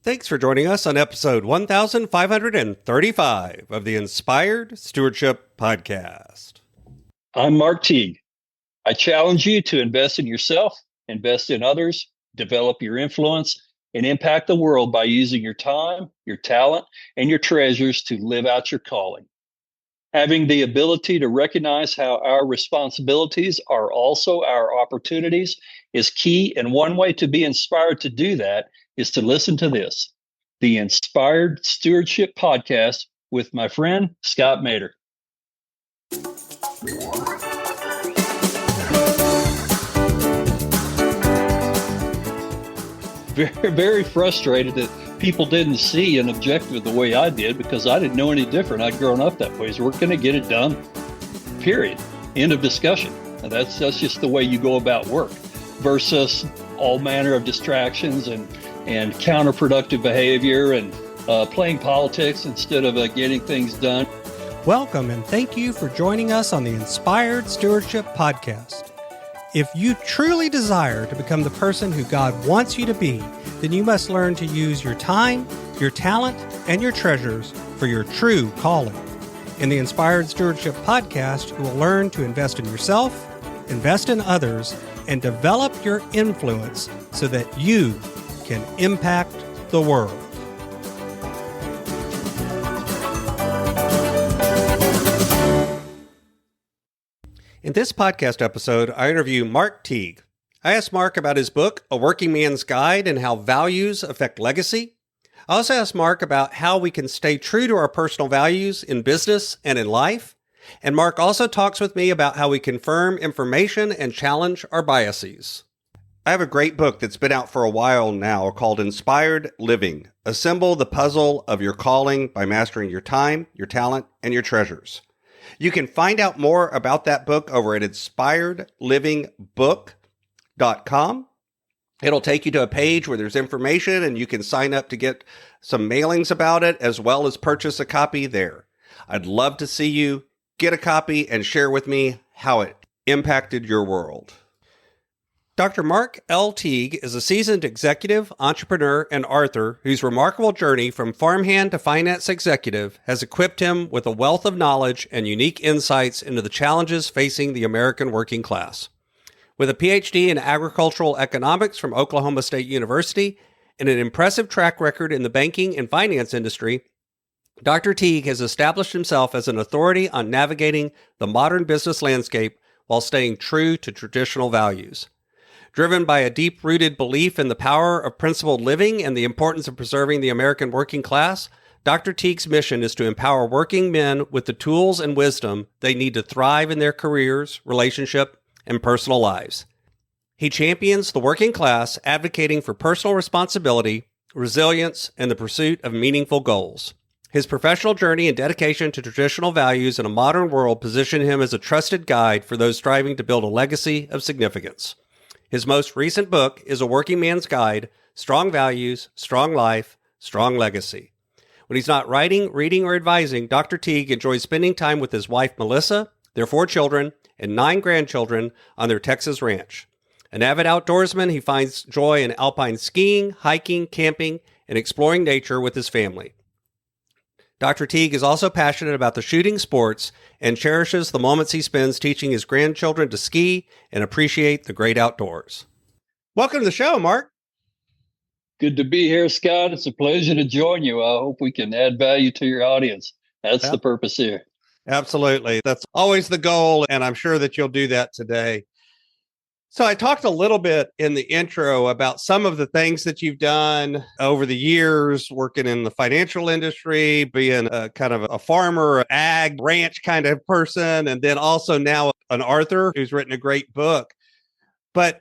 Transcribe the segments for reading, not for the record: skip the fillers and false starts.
Thanks for joining us on episode 1535 of the Inspired Stewardship Podcast. I'm Mark Teague. I challenge you to invest in yourself, invest in others, develop your influence, and impact the world by using your time, your talent, and your treasures to live out your calling. Having the ability to recognize how our responsibilities are also our opportunities is key, and one way to be inspired to do that is to listen to this, the Inspired Stewardship Podcast with my friend, Scott Mader. Very, very frustrated that people didn't see an objective the way I did because I didn't know any different. I'd grown up that way. So we're going to get it done, period. End of discussion. And that's just the way you go about work versus all manner of distractions and counterproductive behavior and playing politics instead of getting things done. Welcome and thank you for joining us on the Inspired Stewardship Podcast. If you truly desire to become the person who God wants you to be, then you must learn to use your time, your talent, and your treasures for your true calling. In the Inspired Stewardship Podcast, you will learn to invest in yourself, invest in others, and develop your influence so that you can impact the world. In this podcast episode, I interview Mark Teague. I asked Mark about his book, A Working Man's Guide, and how values affect legacy. I also asked Mark about how we can stay true to our personal values in business and in life. And Mark also talks with me about how we confirm information and challenge our biases. I have a great book that's been out for a while now called Inspired Living. Assemble the puzzle of your calling by mastering your time, your talent, and your treasures. You can find out more about that book over at inspiredlivingbook.com. It'll take you to a page where there's information and you can sign up to get some mailings about it as well as purchase a copy there. I'd love to see you get a copy and share with me how it impacted your world. Dr. Mark L. Teague is a seasoned executive, entrepreneur, and author whose remarkable journey from farmhand to finance executive has equipped him with a wealth of knowledge and unique insights into the challenges facing the American working class. With a PhD in agricultural economics from Oklahoma State University and an impressive track record in the banking and finance industry, Dr. Teague has established himself as an authority on navigating the modern business landscape while staying true to traditional values. Driven by a deep-rooted belief in the power of principled living and the importance of preserving the American working class, Dr. Teague's mission is to empower working men with the tools and wisdom they need to thrive in their careers, relationship, and personal lives. He champions the working class, advocating for personal responsibility, resilience, and the pursuit of meaningful goals. His professional journey and dedication to traditional values in a modern world position him as a trusted guide for those striving to build a legacy of significance. His most recent book is A Working Man's Guide, Strong Values, Strong Life, Strong Legacy. When he's not writing, reading, or advising, Dr. Teague enjoys spending time with his wife, Melissa, their 4 children, and 9 grandchildren on their Texas ranch. An avid outdoorsman, he finds joy in alpine skiing, hiking, camping, and exploring nature with his family. Dr. Teague is also passionate about the shooting sports and cherishes the moments he spends teaching his grandchildren to ski and appreciate the great outdoors. Welcome to the show, Mark. Good to be here, Scott. It's a pleasure to join you. I hope we can add value to your audience. That's the purpose here. Absolutely. That's always the goal, and I'm sure that you'll do that today. So I talked a little bit in the intro about some of the things that you've done over the years, working in the financial industry, being a kind of a farmer, ag, ranch kind of person, and then also now an author who's written a great book. But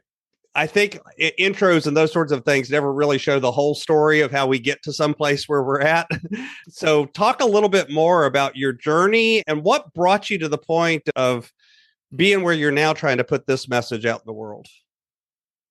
I think intros and those sorts of things never really show the whole story of how we get to some place where we're at. So talk a little bit more about your journey and what brought you to the point of being where you're now trying to put this message out in the world.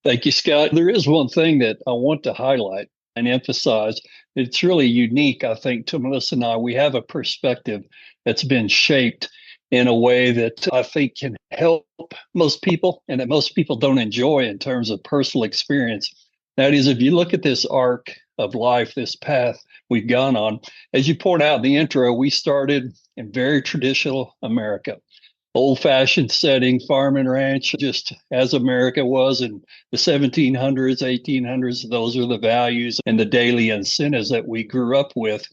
Thank you, Scott. There is one thing that I want to highlight and emphasize. It's really unique, I think, to Melissa and I. We have a perspective that's been shaped in a way that I think can help most people and that most people don't enjoy in terms of personal experience. That is, if you look at this arc of life, this path we've gone on. As you point out in the intro, we started in very traditional America, old-fashioned setting, farm and ranch, just as America was in the 1700s, 1800s. Those are the values and the daily incentives that we grew up with.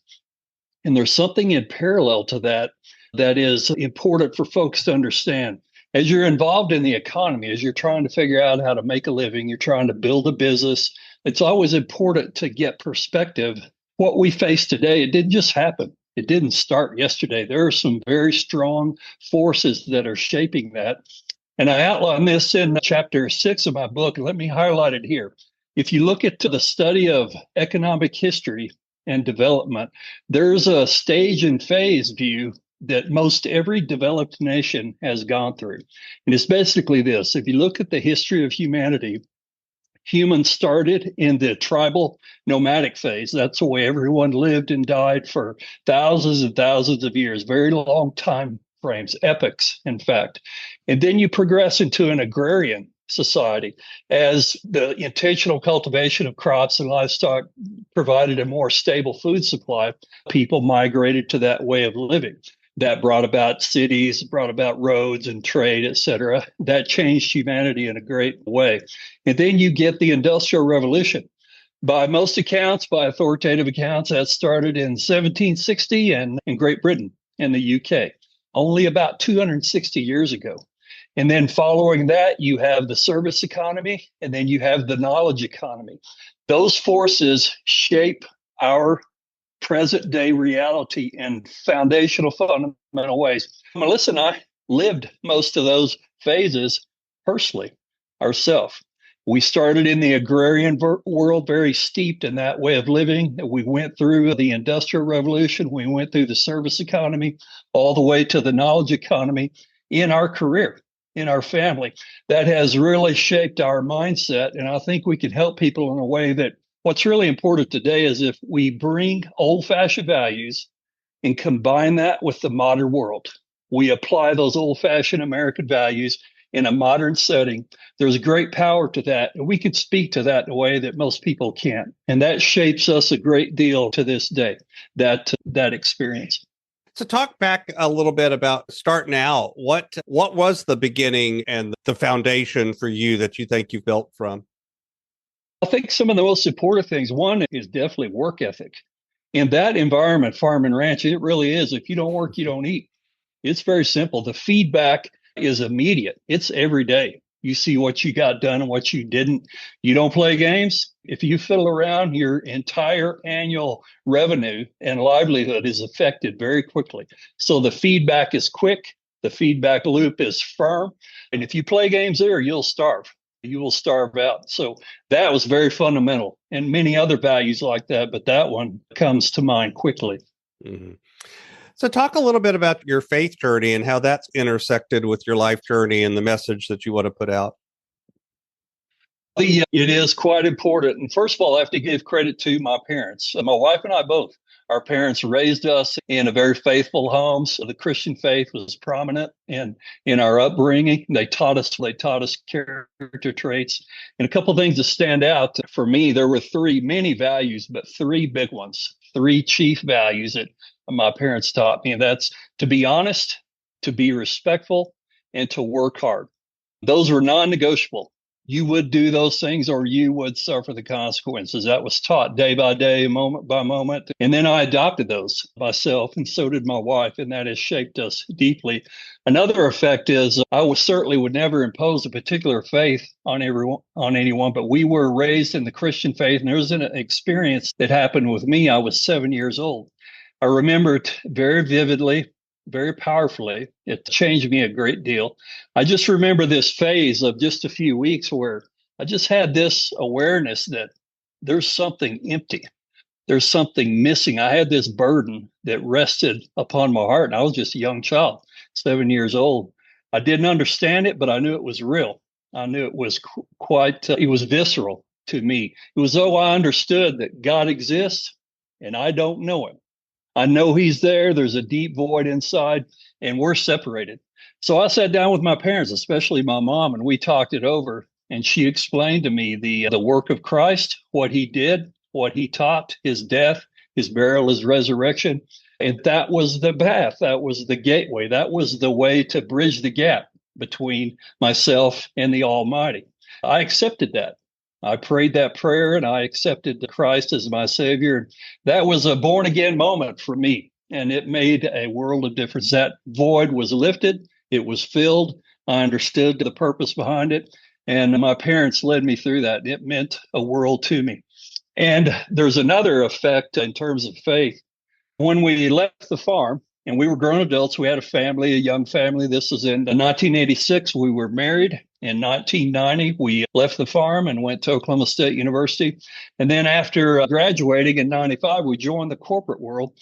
And there's something in parallel to that that is important for folks to understand. As you're involved in the economy, as you're trying to figure out how to make a living, you're trying to build a business, it's always important to get perspective. What we face today, it didn't just happen. It didn't start yesterday. There are some very strong forces that are shaping that. And I outline this in chapter 6 of my book. Let me highlight it here. If you look at the study of economic history and development, there's a stage and phase view that most every developed nation has gone through. And it's basically this. If you look at the history of humanity, humans started in the tribal nomadic phase. That's the way everyone lived and died for thousands and thousands of years, very long time frames, epochs, in fact. And then you progress into an agrarian society as the intentional cultivation of crops and livestock provided a more stable food supply. People migrated to that way of living. That brought about cities, brought about roads and trade, et cetera. That changed humanity in a great way. And then you get the Industrial Revolution. By most accounts, by authoritative accounts, that started in 1760 and in Great Britain and the UK, only about 260 years ago. And then following that, you have the service economy, and then you have the knowledge economy. Those forces shape our present day reality in foundational, fundamental ways. Melissa and I lived most of those phases personally ourselves. We started in the agrarian world, very steeped in that way of living. We went through the Industrial Revolution. We went through the service economy, all the way to the knowledge economy in our career, in our family. That has really shaped our mindset. And I think we can help people in a way that what's really important today is if we bring old-fashioned values and combine that with the modern world, we apply those old-fashioned American values in a modern setting, there's great power to that. And we can speak to that in a way that most people can't. And that shapes us a great deal to this day, that experience. So talk back a little bit about starting out. What was the beginning and the foundation for you that you think you built from? I think some of the most important things, one is definitely work ethic. In that environment, farm and ranch, it really is. If you don't work, you don't eat. It's very simple. The feedback is immediate. It's every day. You see what you got done and what you didn't. You don't play games. If you fiddle around, your entire annual revenue and livelihood is affected very quickly. So the feedback is quick. The feedback loop is firm. And if you play games there, you'll starve. You will starve out. So that was very fundamental, and many other values like that, but that one comes to mind quickly. Mm-hmm. So talk a little bit about your faith journey and how that's intersected with your life journey and the message that you want to put out. It is quite important. And first of all, I have to give credit to my parents. My wife and I both. Our parents raised us in a very faithful home. So the Christian faith was prominent in our upbringing. They taught us character traits. And a couple of things that stand out for me, there were many values, but three big ones, three chief values that my parents taught me. And that's to be honest, to be respectful, and to work hard. Those were non-negotiable. You would do those things or you would suffer the consequences. That was taught day by day, moment by moment. And then I adopted those myself, and so did my wife, and that has shaped us deeply. Another effect is I certainly would never impose a particular faith on anyone, but we were raised in the Christian faith, and there was an experience that happened with me. I was 7 years old. I remember it very vividly, very powerfully. It changed me a great deal. I just remember this phase of just a few weeks where I just had this awareness that there's something empty. There's something missing. I had this burden that rested upon my heart. And I was just a young child, 7 years old. I didn't understand it, but I knew it was real. I knew it was it was visceral to me. It was though I understood that God exists and I don't know him. I know he's there. There's a deep void inside, and we're separated. So I sat down with my parents, especially my mom, and we talked it over. And she explained to me the work of Christ, what he did, what he taught, his death, his burial, his resurrection. And that was the path. That was the gateway. That was the way to bridge the gap between myself and the Almighty. I accepted that. I prayed that prayer and I accepted Christ as my Savior. That was a born again moment for me. And it made a world of difference. That void was lifted. It was filled. I understood the purpose behind it. And my parents led me through that. It meant a world to me. And there's another effect in terms of faith. When we left the farm and we were grown adults, we had a family, a young family. This was in 1986. We were married. In 1990, we left the farm and went to Oklahoma State University. And then after graduating in 95, we joined the corporate world.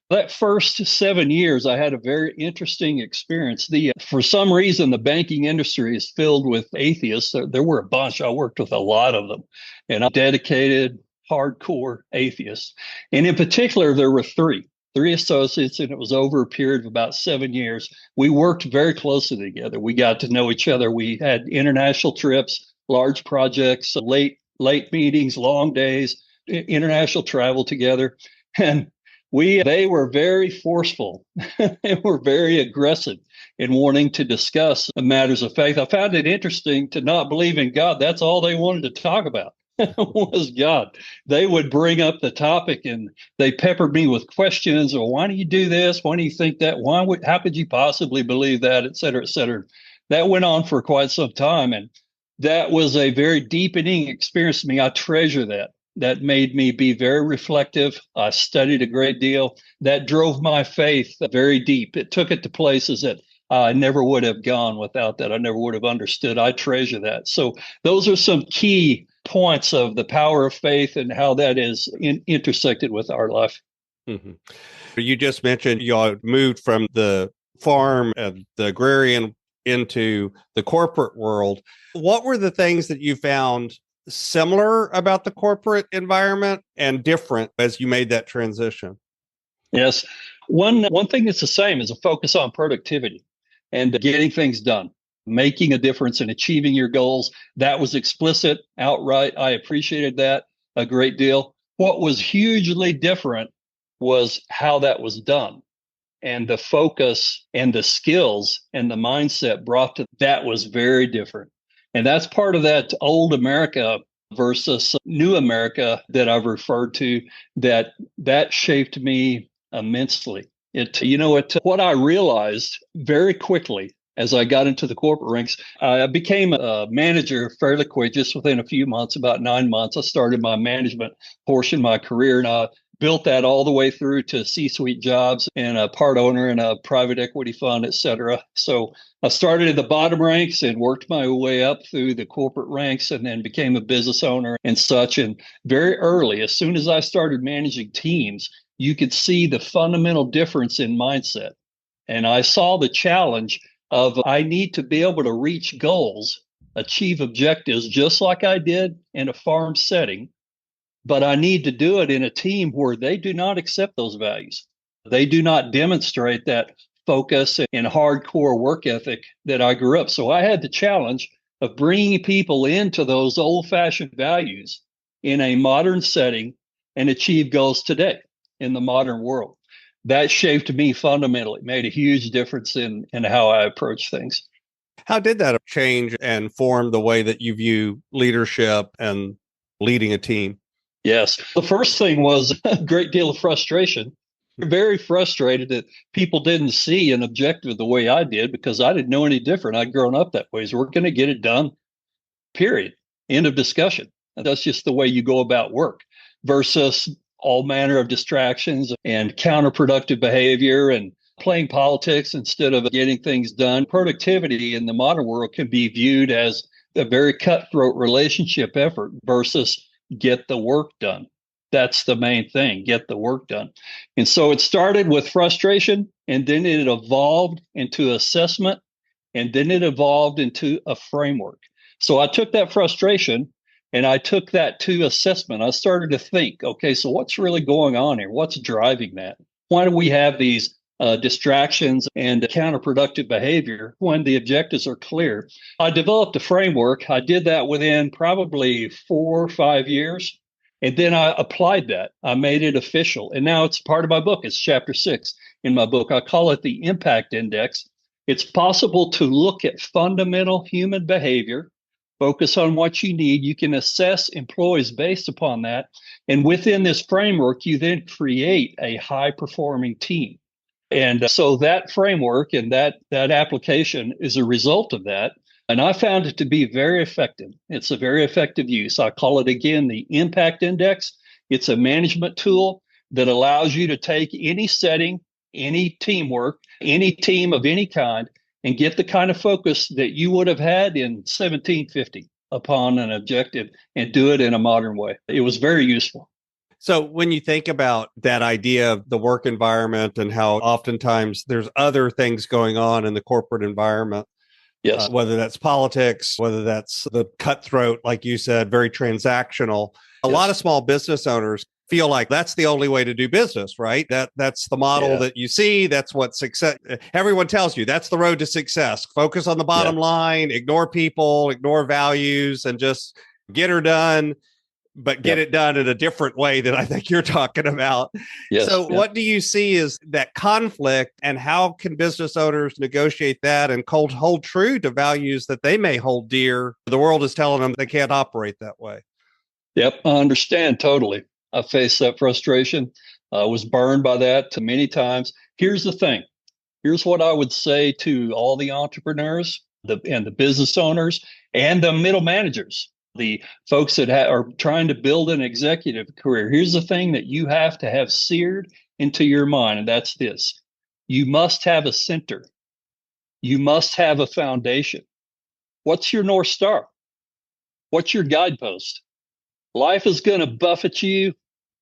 That first 7 years, I had a very interesting experience. For some reason, the banking industry is filled with atheists. There were a bunch. I worked with a lot of them, and I'm dedicated, hardcore atheists. And in particular, there were three associates, and it was over a period of about 7 years. We worked very closely together. We got to know each other. We had international trips, large projects, late meetings, long days, international travel together. And they were very forceful. They were very aggressive in wanting to discuss matters of faith. I found it interesting to not believe in God. That's all they wanted to talk about was God. They would bring up the topic and they peppered me with questions. Or why do you do this? Why do you think that? How could you possibly believe that? Et cetera, et cetera. That went on for quite some time. And that was a very deepening experience to me. I treasure that. That made me be very reflective. I studied a great deal. That drove my faith very deep. It took it to places that I never would have gone without that. I never would have understood. I treasure that. So those are some key points of the power of faith and how that is intersected with our life. Mm-hmm. You just mentioned you all moved from the farm and the agrarian into the corporate world. What were the things that you found similar about the corporate environment and different as you made that transition? Yes. One thing that's the same is a focus on productivity and getting things done, making a difference and achieving your goals. That was explicit, outright. I appreciated that a great deal. What was hugely different was how that was done. And the focus and the skills and the mindset brought to that was very different. And that's part of that old America versus new America that I've referred to, that shaped me immensely. What I realized very quickly as I got into the corporate ranks, I became a manager fairly quick, just within a few months, about 9 months. I started my management portion of my career, and I built that all the way through to C-suite jobs and a part owner in a private equity fund, et cetera. So I started at the bottom ranks and worked my way up through the corporate ranks and then became a business owner and such. And very early, as soon as I started managing teams, you could see the fundamental difference in mindset. And I saw the challenge of I need to be able to reach goals, achieve objectives, just like I did in a farm setting. But I need to do it in a team where they do not accept those values. They do not demonstrate that focus and hardcore work ethic that I grew up. So I had the challenge of bringing people into those old-fashioned values in a modern setting and achieve goals today in the modern world. That shaped me fundamentally, made a huge difference in how I approach things. How did that change and form the way that you view leadership and leading a team? Yes. The first thing was a great deal of frustration. Very frustrated that people didn't see an objective the way I did because I didn't know any different. I'd grown up that way. So we're going to get it done, period. End of discussion. And that's just the way you go about work versus all manner of distractions and counterproductive behavior and playing politics instead of getting things done. Productivity in the modern world can be viewed as a very cutthroat relationship effort versus get the work done. That's the main thing, get the work done. And so it started with frustration, and then it evolved into assessment, and then it evolved into a framework. So I took that frustration and I took that to assessment. I started to think, okay, so what's really going on here? What's driving that? Why do we have these distractions and counterproductive behavior when the objectives are clear? I developed a framework. I did that within probably 4 or 5 years. And then I applied that. I made it official. And now it's part of my book. It's chapter 6 in my book. I call it the Impact Index. It's possible to look at fundamental human behavior, focus on what you need. You can assess employees based upon that. And within this framework, you then create a high performing team. And so that framework and that application is a result of that. And I found it to be very effective. It's a very effective use. I call it again the Impact Index. It's a management tool that allows you to take any setting, any teamwork, any team of any kind, and get the kind of focus that you would have had in 1750 upon an objective and do it in a modern way. It was very useful. So when you think about that idea of the work environment and how oftentimes there's other things going on in the corporate environment, yes, whether that's politics, whether that's the cutthroat, like you said, very transactional, a lot of small business owners feel like that's the only way to do business, right? That's the model that you see. That's what success. Everyone tells you that's the road to success. Focus on the bottom line, ignore people, ignore values, and just get her done. But get it done in a different way that I think you're talking about. So what do you see is that conflict, and how can business owners negotiate that and hold true to values that they may hold dear? The world is telling them they can't operate that way. Yep, I understand totally. I faced that frustration. I was burned by that many times. Here's the thing. Here's what I would say to all the entrepreneurs and the business owners and the middle managers, the folks that are trying to build an executive career. Here's the thing that you have to have seared into your mind, and that's this. You must have a center. You must have a foundation. What's your North Star? What's your guidepost? Life is going to buffet you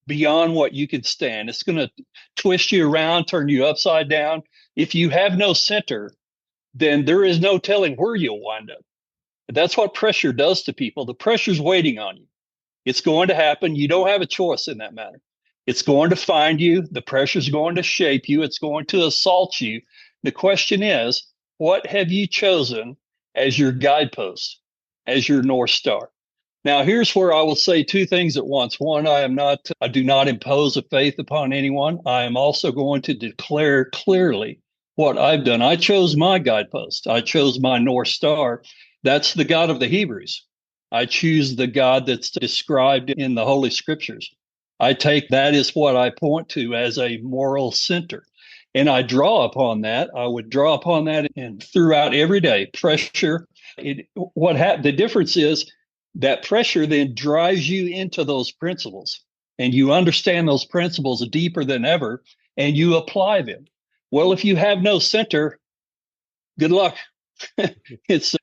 beyond what you can stand. It's going to twist you around, turn you upside down. If you have no center, then there is no telling where you'll wind up. That's what pressure does to people. The pressure's waiting on you. It's going to happen. You don't have a choice in that matter. It's going to find you. The pressure's going to shape you. It's going to assault you. The question is, what have you chosen as your guidepost, as your North Star? Now, here's where I will say two things at once. One, I do not impose a faith upon anyone. I am also going to declare clearly what I've done. I chose my guidepost. I chose my North Star. That's the God of the Hebrews. I choose the God that's described in the Holy Scriptures. I take that as what I point to as a moral center. And I draw upon that. I would draw upon that and throughout every day. Pressure. The difference is that pressure then drives you into those principles. And you understand those principles deeper than ever, and you apply them. Well, if you have no center, good luck.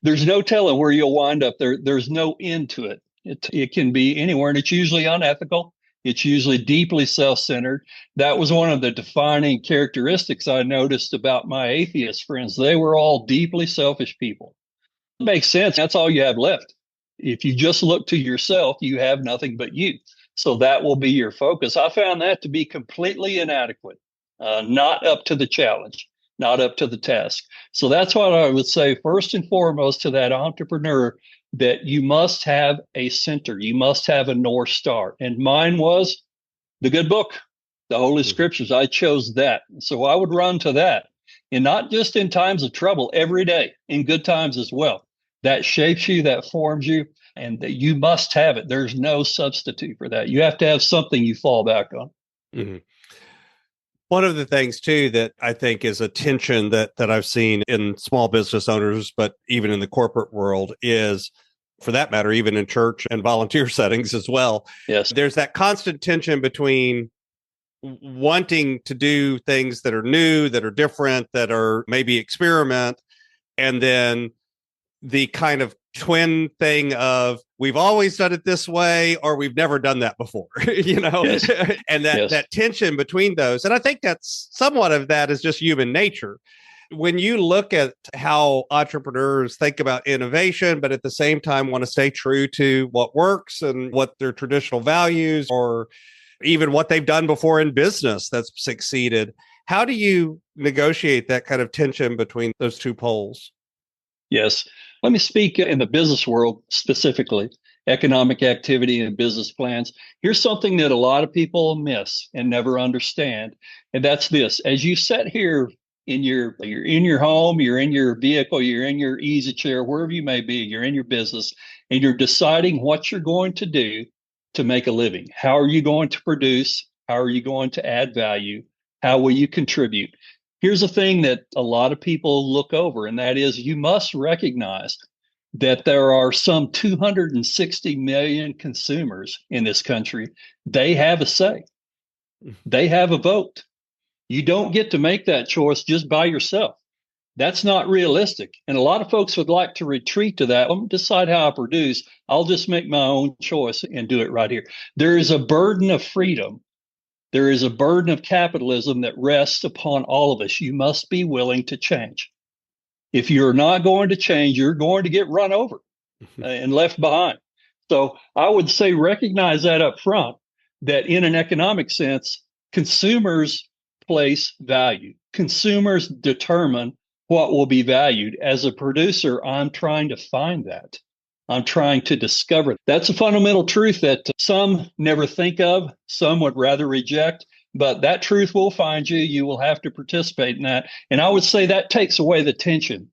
There's no telling where you'll wind up. There's no end to it. It can be anywhere, and it's usually unethical. It's usually deeply self-centered. That was one of the defining characteristics I noticed about my atheist friends. They were all deeply selfish people. It makes sense. That's all you have left. If you just look to yourself, you have nothing but you. So that will be your focus. I found that to be completely inadequate, not up to the challenge, not up to the task. So that's what I would say first and foremost to that entrepreneur, that you must have a center. You must have a North Star. And mine was the good book, the Holy Scriptures. I chose that. So I would run to that. And not just in times of trouble, every day, in good times as well. That shapes you, that forms you, and that you must have it. There's no substitute for that. You have to have something you fall back on. Mm-hmm. One of the things, too, that I think is a tension that I've seen in small business owners, but even in the corporate world, is, for that matter, even in church and volunteer settings as well. Yes. There's that constant tension between wanting to do things that are new, that are different, that are maybe experiment, and then the kind of twin thing of we've always done it this way or we've never done that before, Yes. And that tension between those. And I think that's somewhat of that is just human nature. When you look at how entrepreneurs think about innovation, but at the same time want to stay true to what works and what their traditional values or even what they've done before in business that's succeeded, how do you negotiate that kind of tension between those two poles? Yes. Let me speak in the business world specifically. economic activity and business plans. Here's something that a lot of people miss and never understand, and that's this: as you sit here you're in your home, you're in your vehicle, you're in your easy chair, wherever you may be, you're in your business, and you're deciding what you're going to do to make a living. How are you going to produce? How are you going to add value? How will you contribute? Here's a thing that a lot of people look over, and that is you must recognize that there are some 260 million consumers in this country. They have a say. They have a vote. You don't get to make that choice just by yourself. That's not realistic. And a lot of folks would like to retreat to that. I'll decide how I produce. I'll just make my own choice and do it right here. There is a burden of freedom. There is a burden of capitalism that rests upon all of us. You must be willing to change. If you're not going to change, you're going to get run over and left behind. So I would say recognize that up front, that in an economic sense, consumers place value. Consumers determine what will be valued. As a producer, I'm trying to find that. I'm trying to discover. That's a fundamental truth that some never think of, some would rather reject, but that truth will find you. You will have to participate in that. And I would say that takes away the tension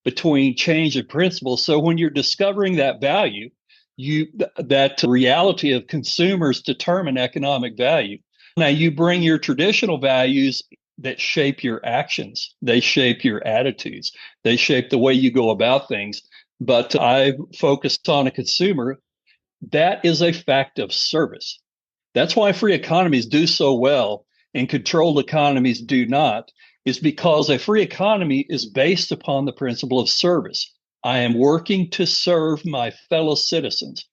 between change and principle. So when you're discovering that value, that reality of consumers determine economic value. Now you bring your traditional values that shape your actions. They shape your attitudes. They shape the way you go about things. But I focused on a consumer. That is a fact of service. That's why free economies do so well and controlled economies do not, is because a free economy is based upon the principle of service. I am working to serve my fellow citizens.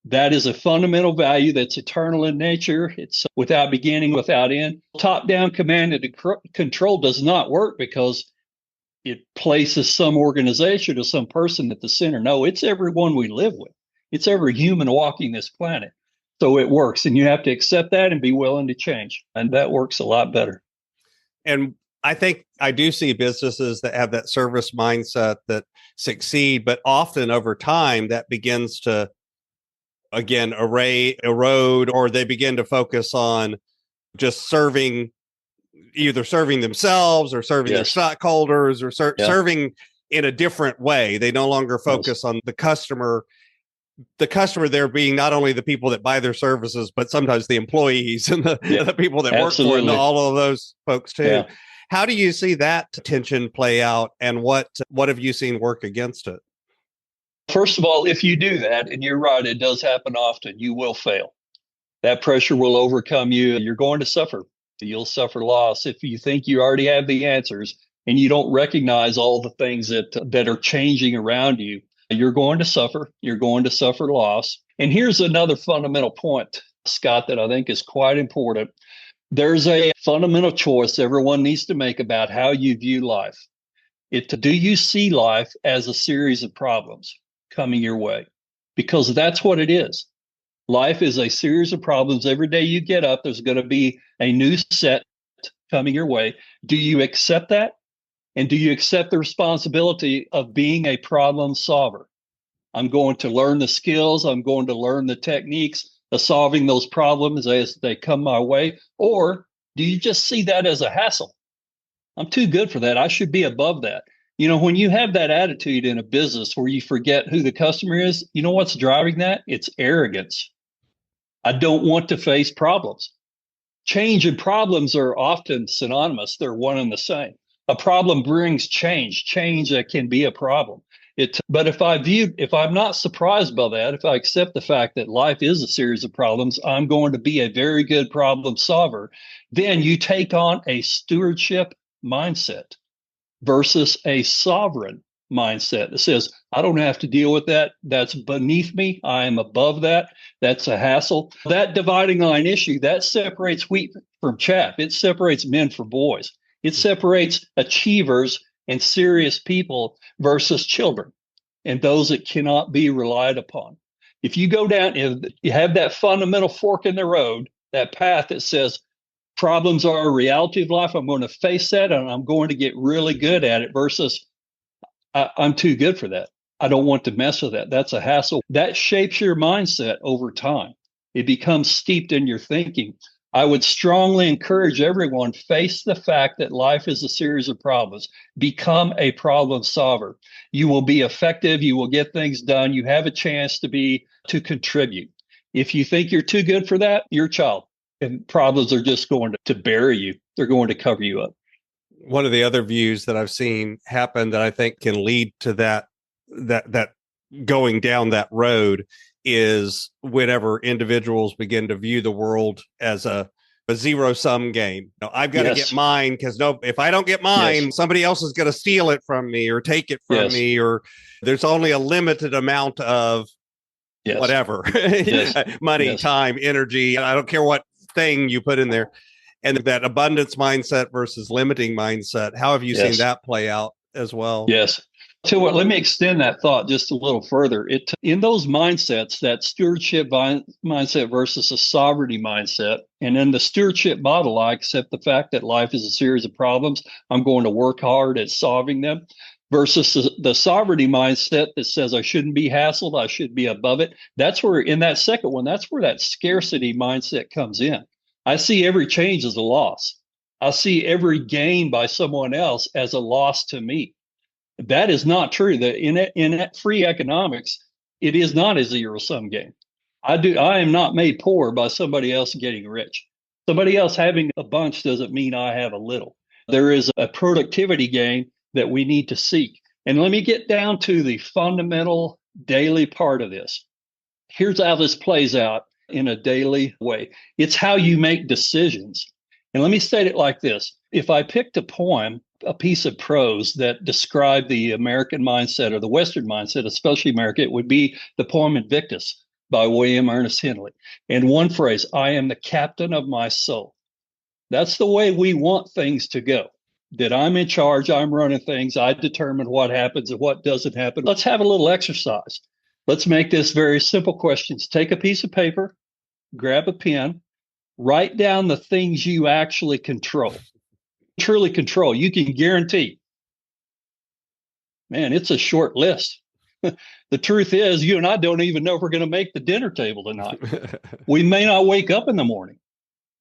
That is a fundamental value that's eternal in nature. It's without beginning, without end. Top-down command and control does not work because it places some organization or some person at the center. No, it's everyone we live with. It's every human walking this planet. So it works, and you have to accept that and be willing to change. And that works a lot better. And I think I do see businesses that have that service mindset that succeed, but often over time that begins to, again, erode, or they begin to focus on just either serving themselves or serving their stockholders or serving in a different way. They no longer focus on the customer there being not only the people that buy their services, but sometimes the employees and the people that work for them, all of those folks too. Yeah. How do you see that tension play out, and what have you seen work against it? First of all, if you do that, and you're right, it does happen often, you will fail. That pressure will overcome you. You're going to suffer. You'll suffer loss if you think you already have the answers and you don't recognize all the things that are changing around you. You're going to suffer. You're going to suffer loss. And here's another fundamental point, Scott, that I think is quite important. There's a fundamental choice everyone needs to make about how you view life. Do you see life as a series of problems coming your way? Because that's what it is. Life is a series of problems. Every day you get up, there's going to be a new set coming your way. Do you accept that? And do you accept the responsibility of being a problem solver? I'm going to learn the skills. I'm going to learn the techniques of solving those problems as they come my way. Or do you just see that as a hassle? I'm too good for that. I should be above that. You know, when you have that attitude in a business where you forget who the customer is, you know what's driving that? It's arrogance. I don't want to face problems. Change and problems are often synonymous. They're one and the same. A problem brings change. Change can be a problem. But if I'm not surprised by that, if I accept the fact that life is a series of problems, I'm going to be a very good problem solver, then you take on a stewardship mindset versus a sovereign mindset that says, I don't have to deal with that. That's beneath me. I am above that. That's a hassle. That dividing line issue, that separates wheat from chaff. It separates men from boys. It separates achievers and serious people versus children and those that cannot be relied upon. If you go down, if you have that fundamental fork in the road, that path that says problems are a reality of life, I'm going to face that and I'm going to get really good at it versus I'm too good for that. I don't want to mess with that. That's a hassle. That shapes your mindset over time. It becomes steeped in your thinking. I would strongly encourage everyone, face the fact that life is a series of problems. Become a problem solver. You will be effective. You will get things done. You have a chance to contribute. If you think you're too good for that, you're a child. And problems are just going to bury you. They're going to cover you up. One of the other views that I've seen happen that I think can lead to that going down that road is whenever individuals begin to view the world as a zero-sum game. I've got to get mine because if I don't get mine, somebody else is going to steal it from me or take it from me, or there's only a limited amount of whatever, money, time, energy. I don't care what thing you put in there. And that abundance mindset versus limiting mindset. How have you seen that play out as well? Yes. So let me extend that thought just a little further. In those mindsets, that stewardship mindset versus a sovereignty mindset, and in the stewardship model, I accept the fact that life is a series of problems. I'm going to work hard at solving them. Versus the sovereignty mindset that says I shouldn't be hassled, I should be above it. That's where, in that second one, that's where that scarcity mindset comes in. I see every change as a loss. I see every gain by someone else as a loss to me. That is not true. In free economics, it is not a zero-sum game. I am not made poor by somebody else getting rich. Somebody else having a bunch doesn't mean I have a little. There is a productivity gain that we need to seek. And let me get down to the fundamental daily part of this. Here's how this plays out in a daily way. It's how you make decisions. And let me state it like this. If I picked a poem, a piece of prose that described the American mindset or the Western mindset, especially America, it would be the poem Invictus by William Ernest Henley. And one phrase, I am the captain of my soul. That's the way we want things to go. That I'm in charge, I'm running things, I determine what happens and what doesn't happen. Let's have a little exercise. Let's make this very simple questions. Take a piece of paper, grab a pen, write down the things you actually control. Truly control. You can guarantee. Man, it's a short list. The truth is, you and I don't even know if we're going to make the dinner table tonight. We may not wake up in the morning.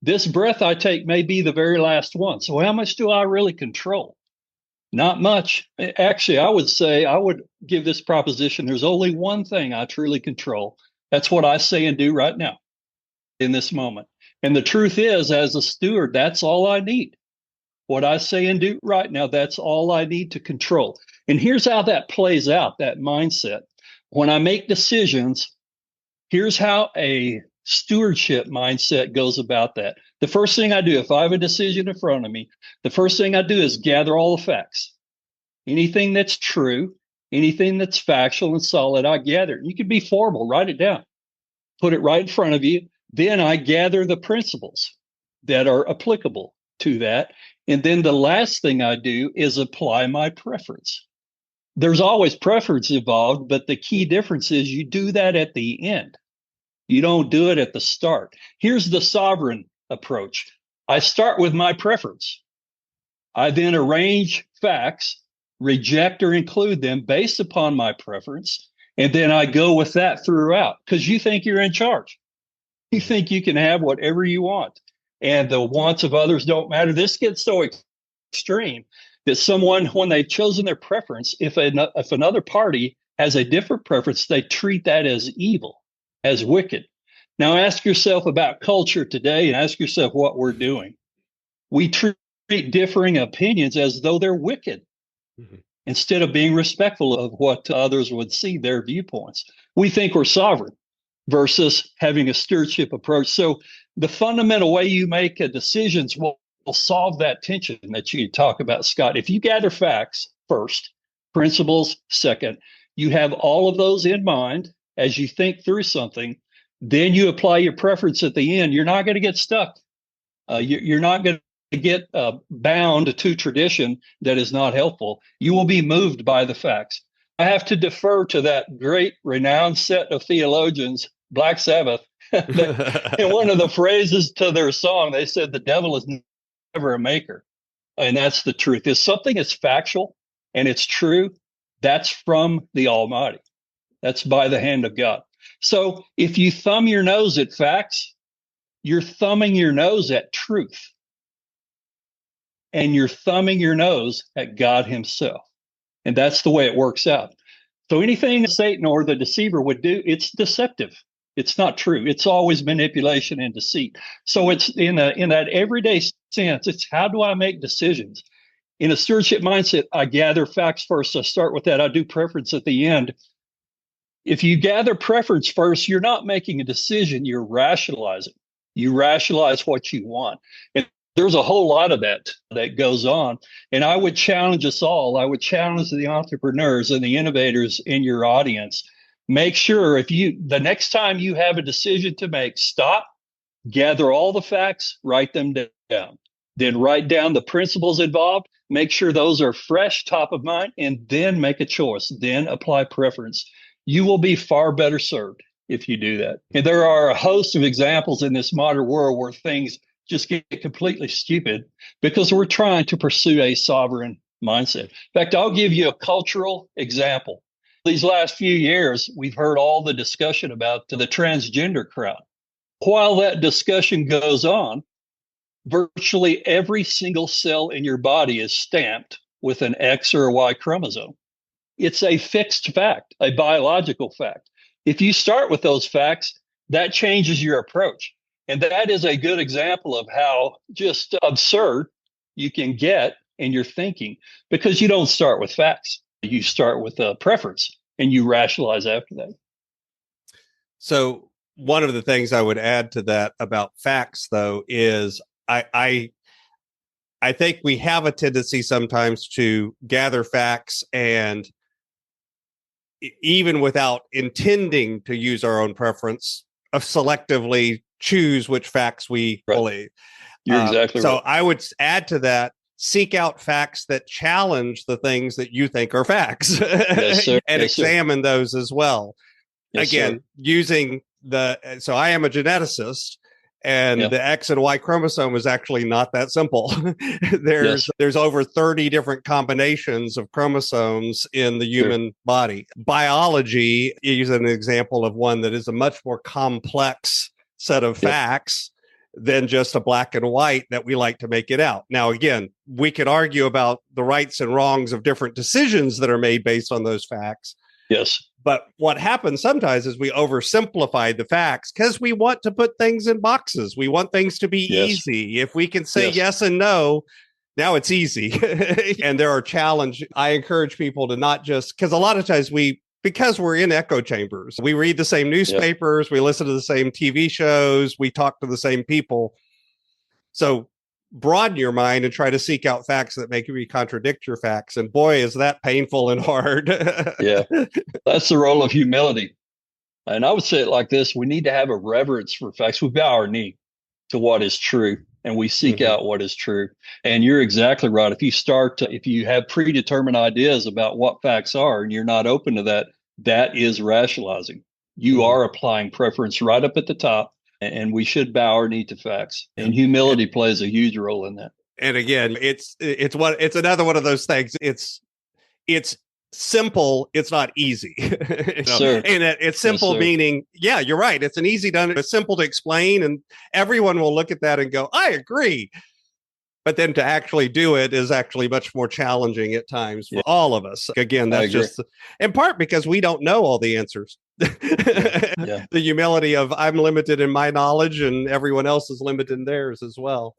This breath I take may be the very last one. So how much do I really control? Not much. Actually, I would give this proposition. There's only one thing I truly control. That's what I say and do right now in this moment. And the truth is, as a steward, that's all I need. What I say and do right now, that's all I need to control. And here's how that plays out, that mindset. When I make decisions, here's how a stewardship mindset goes about that. The first thing I do, if I have a decision in front of me, the first thing I do is gather all the facts. Anything that's true, anything that's factual and solid, I gather. You can be formal, write it down, put it right in front of you. Then I gather the principles that are applicable to that. And then the last thing I do is apply my preference. There's always preference involved, but the key difference is you do that at the end. You don't do it at the start. Here's the sovereign approach. I start with my preference. I then arrange facts, reject or include them based upon my preference, and then I go with that throughout because you think you're in charge. You think you can have whatever you want. And the wants of others don't matter. This gets so extreme that someone, when they've chosen their preference, if another party has a different preference, they treat that as evil, as wicked. Now ask yourself about culture today and ask yourself what we're doing. We treat differing opinions as though they're wicked instead of being respectful of what others would see, their viewpoints. We think we're sovereign versus having a stewardship approach. So the fundamental way you make decisions will solve that tension that you talk about, Scott. If you gather facts first, principles second, you have all of those in mind as you think through something, then you apply your preference at the end. You're not going to get stuck. You're not going to get bound to tradition that is not helpful. You will be moved by the facts. I have to defer to that great renowned set of theologians, Black Sabbath. In one of the phrases to their song, they said, the devil is never a maker. And that's the truth. If something is factual and it's true, That's from the Almighty. That's by the hand of God. So if you thumb your nose at facts, you're thumbing your nose at truth. And you're thumbing your nose at God himself. And that's the way it works out. So anything Satan or the deceiver would do, it's deceptive. It's not true. It's always manipulation and deceit. So it's in that everyday sense, it's how do I make decisions? In a stewardship mindset, I gather facts first. I start with that. I do preference at the end. If you gather preference first, you're not making a decision, you're rationalizing. You rationalize what you want. And there's a whole lot of that goes on. And I would challenge us all. I would challenge the entrepreneurs and the innovators in your audience. Make sure the next time you have a decision to make, stop, gather all the facts, write them down. Then write down the principles involved, make sure those are fresh, top of mind, and then make a choice. Then apply preference. You will be far better served if you do that. And there are a host of examples in this modern world where things just get completely stupid because we're trying to pursue a sovereign mindset. In fact, I'll give you a cultural example. These last few years, we've heard all the discussion about the transgender crowd. While that discussion goes on, virtually every single cell in your body is stamped with an X or a Y chromosome. It's a fixed fact, a biological fact. If you start with those facts, that changes your approach. And that is a good example of how just absurd you can get in your thinking because you don't start with facts. You start with a preference and you rationalize after that. So one of the things I would add to that about facts, though, is I think we have a tendency sometimes to gather facts and even without intending to use our own preference, selectively choose which facts we believe. You're exactly right. So right. I would add to that, seek out facts that challenge the things that you think are facts Yes, sir. and Yes, examine those as well. Yes, Again, sir. using so I am a geneticist. And the X and Y chromosome is actually not that simple. There's over 30 different combinations of chromosomes in the human body. Biology is an example of one that is a much more complex set of facts than just a black and white that we like to make it out. Now, again, we could argue about the rights and wrongs of different decisions that are made based on those facts. Yes. But what happens sometimes is we oversimplify the facts because we want to put things in boxes. We want things to be easy. If we can say yes and no, now it's easy. And there are challenges. I encourage people to not just, because a lot of times because we're in echo chambers, we read the same newspapers, we listen to the same TV shows, we talk to the same people. So broaden your mind and try to seek out facts that make you contradict your facts. And boy, is that painful and hard. Yeah, that's the role of humility. And I would say it like this. We need to have a reverence for facts. We bow our knee to what is true and we seek out what is true. And you're exactly right. If you have predetermined ideas about what facts are and you're not open to that, that is rationalizing. You are applying preference right up at the top. And we should bow our knee to facts. And humility plays a huge role in that. And again, it's another one of those things. It's simple. It's not easy. Sure. And it's simple, meaning, you're right. It's it's simple to explain, and everyone will look at that and go, I agree. But then to actually do it is actually much more challenging at times for all of us. Again, that's just in part because we don't know all the answers. The humility of I'm limited in my knowledge and everyone else is limited in theirs as well.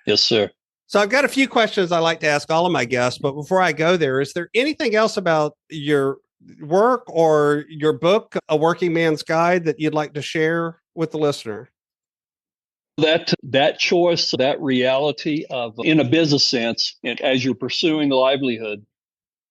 Yes, sir. So I've got a few questions I like to ask all of my guests, but before I go there, is there anything else about your work or your book, A Working Man's Guide, that you'd like to share with the listener? That choice, that reality of, in a business sense, and as you're pursuing livelihood,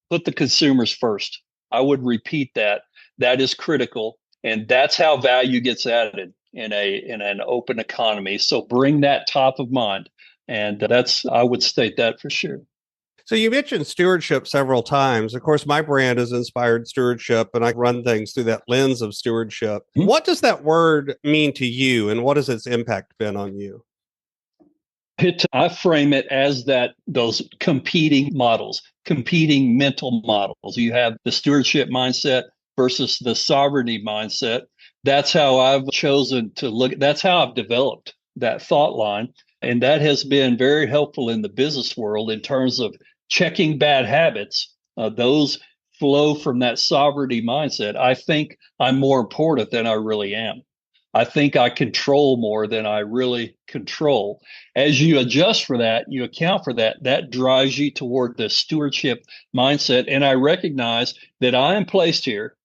put the consumers first. I would repeat that. That is critical, and that's how value gets added in an open economy. So bring that top of mind, and I would state that for sure. So you mentioned stewardship several times. Of course, my brand is Inspired Stewardship, and I run things through that lens of stewardship. What does that word mean to you, and what has its impact been on you? I frame it as those competing models, competing mental models. You have the stewardship mindset versus the sovereignty mindset. That's how I've chosen to look. That's how I've developed that thought line. And that has been very helpful in the business world in terms of checking bad habits. Those flow from that sovereignty mindset. I think I'm more important than I really am. I think I control more than I really control. As you adjust for that, you account for that, that drives you toward the stewardship mindset. And I recognize that I am placed here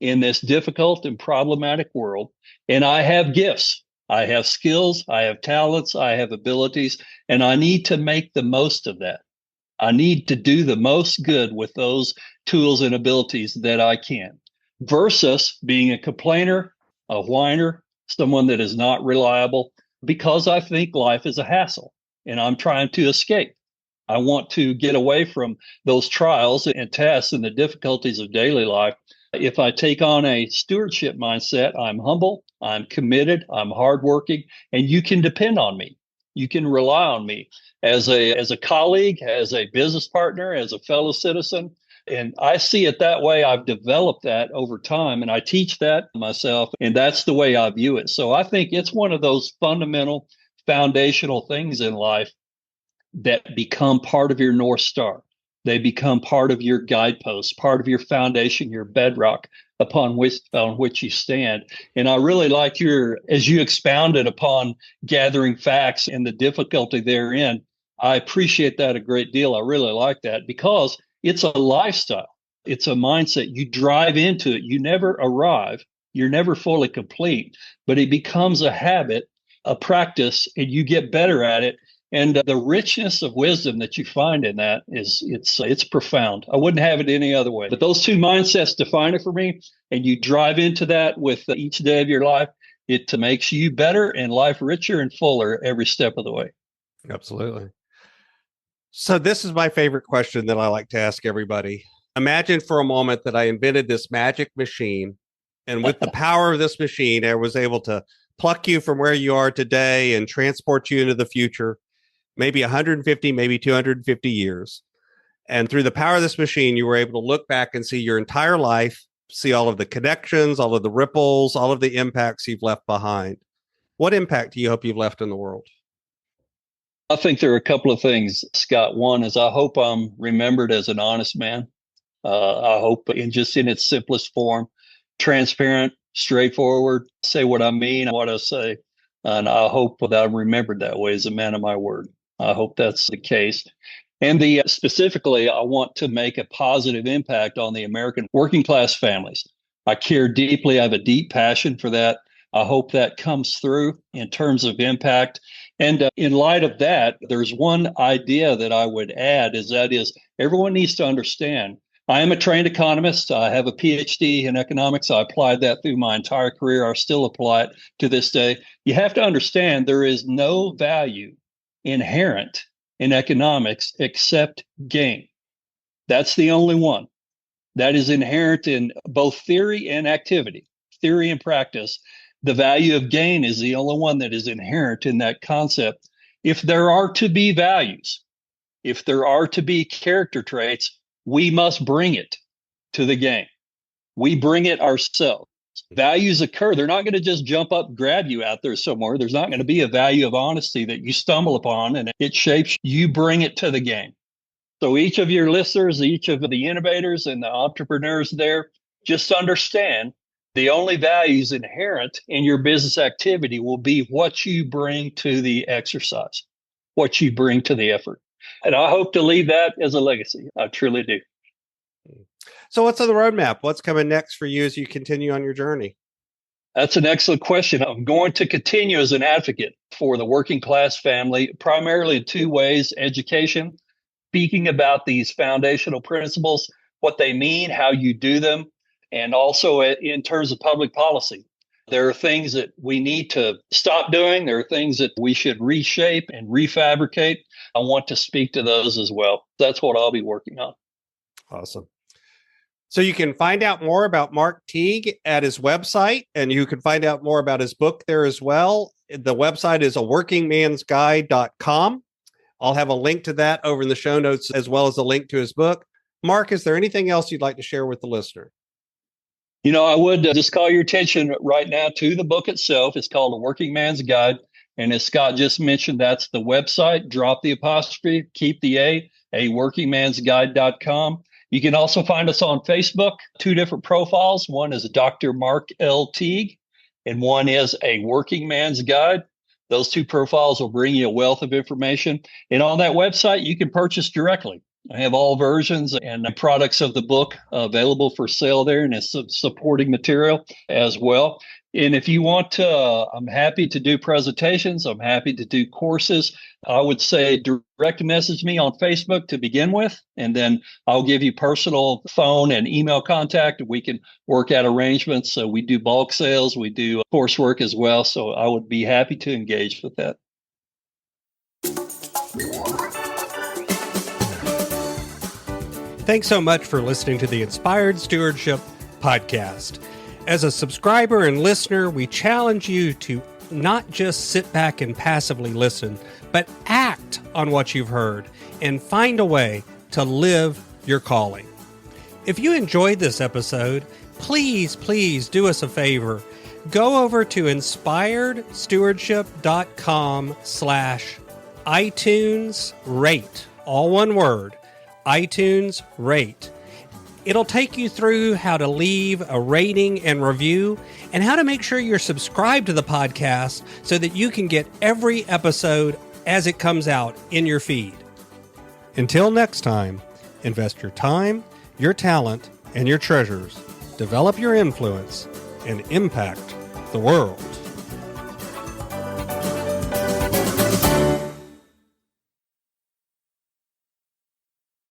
in this difficult and problematic world, and I have gifts. I have skills, I have talents, I have abilities, and I need to make the most of that. I need to do the most good with those tools and abilities that I can, versus being a complainer, a whiner, someone that is not reliable, because I think life is a hassle and I'm trying to escape. I want to get away from those trials and tests and the difficulties of daily life. If I take on a stewardship mindset, I'm humble, I'm committed, I'm hardworking, and you can depend on me. You can rely on me as a colleague, as a business partner, as a fellow citizen. And I see it that way. I've developed that over time, and I teach that myself, and that's the way I view it. So I think it's one of those fundamental, foundational things in life that become part of your North Star. They become part of your guideposts, part of your foundation, your bedrock upon which you stand. And I really like as you expounded upon gathering facts and the difficulty therein. I appreciate that a great deal. I really like that because it's a lifestyle. It's a mindset. You drive into it. You never arrive. You're never fully complete, but it becomes a habit, a practice, and you get better at it. And the richness of wisdom that you find in that it's profound. I wouldn't have it any other way. But those two mindsets define it for me. And you drive into that with each day of your life. It makes you better and life richer and fuller every step of the way. Absolutely. So this is my favorite question that I like to ask everybody. Imagine for a moment that I invented this magic machine, and with the power of this machine, I was able to pluck you from where you are today and transport you into the future, maybe 150, maybe 250 years. And through the power of this machine, you were able to look back and see your entire life, see all of the connections, all of the ripples, all of the impacts you've left behind. What impact do you hope you've left in the world? I think there are a couple of things, Scott. One is I hope I'm remembered as an honest man. I hope in its simplest form, transparent, straightforward, say what I mean, what I say. And I hope that I'm remembered that way as a man of my word. I hope that's the case. And specifically, I want to make a positive impact on the American working class families. I care deeply. I have a deep passion for that. I hope that comes through in terms of impact. And in light of that, there's one idea that I would add is everyone needs to understand. I am a trained economist. I have a PhD in economics. I applied that through my entire career. I still apply it to this day. You have to understand there is no value inherent in economics except gain. That's the only one. That is inherent in both theory and activity, theory and practice. The value of gain is the only one that is inherent in that concept. If there are to be values, if there are to be character traits, we must bring it to the game. We bring it ourselves. Values occur. They're not going to just jump up, grab you out there somewhere. There's not going to be a value of honesty that you stumble upon and it shapes you. Bring it to the game. So each of your listeners, each of the innovators and the entrepreneurs there, just understand the only values inherent in your business activity will be what you bring to the exercise, what you bring to the effort. And I hope to leave that as a legacy. I truly do. So what's on the roadmap? What's coming next for you as you continue on your journey? That's an excellent question. I'm going to continue as an advocate for the working class family, primarily in two ways: education, speaking about these foundational principles, what they mean, how you do them, and also in terms of public policy. There are things that we need to stop doing. There are things that we should reshape and refabricate. I want to speak to those as well. That's what I'll be working on. Awesome. So you can find out more about Mark Teague at his website, and you can find out more about his book there as well. The website is aworkingmansguide.com. I'll have a link to that over in the show notes, as well as a link to his book. Mark, is there anything else you'd like to share with the listener? I would just call your attention right now to the book itself. It's called A Working Man's Guide. And as Scott just mentioned, that's the website. Drop the apostrophe, keep the aworkingmansguide.com. You can also find us on Facebook, 2 different profiles. One is Dr. Mark L. Teague, and one is A Working Man's Guide. Those 2 profiles will bring you a wealth of information. And on that website, you can purchase directly. I have all versions and products of the book available for sale there, and it's supporting material as well. And if you want to, I'm happy to do presentations. I'm happy to do courses. I would say direct message me on Facebook to begin with, and then I'll give you personal phone and email contact. We can work out arrangements. So we do bulk sales. We do coursework as well. So I would be happy to engage with that. Thanks so much for listening to the Inspired Stewardship Podcast. As a subscriber and listener, we challenge you to not just sit back and passively listen, but act on what you've heard and find a way to live your calling. If you enjoyed this episode, please do us a favor. Go over to inspiredstewardship.com/iTunes rate, all one word, iTunes rate. It'll take you through how to leave a rating and review and how to make sure you're subscribed to the podcast so that you can get every episode as it comes out in your feed. Until next time, invest your time, your talent, and your treasures. Develop your influence and impact the world.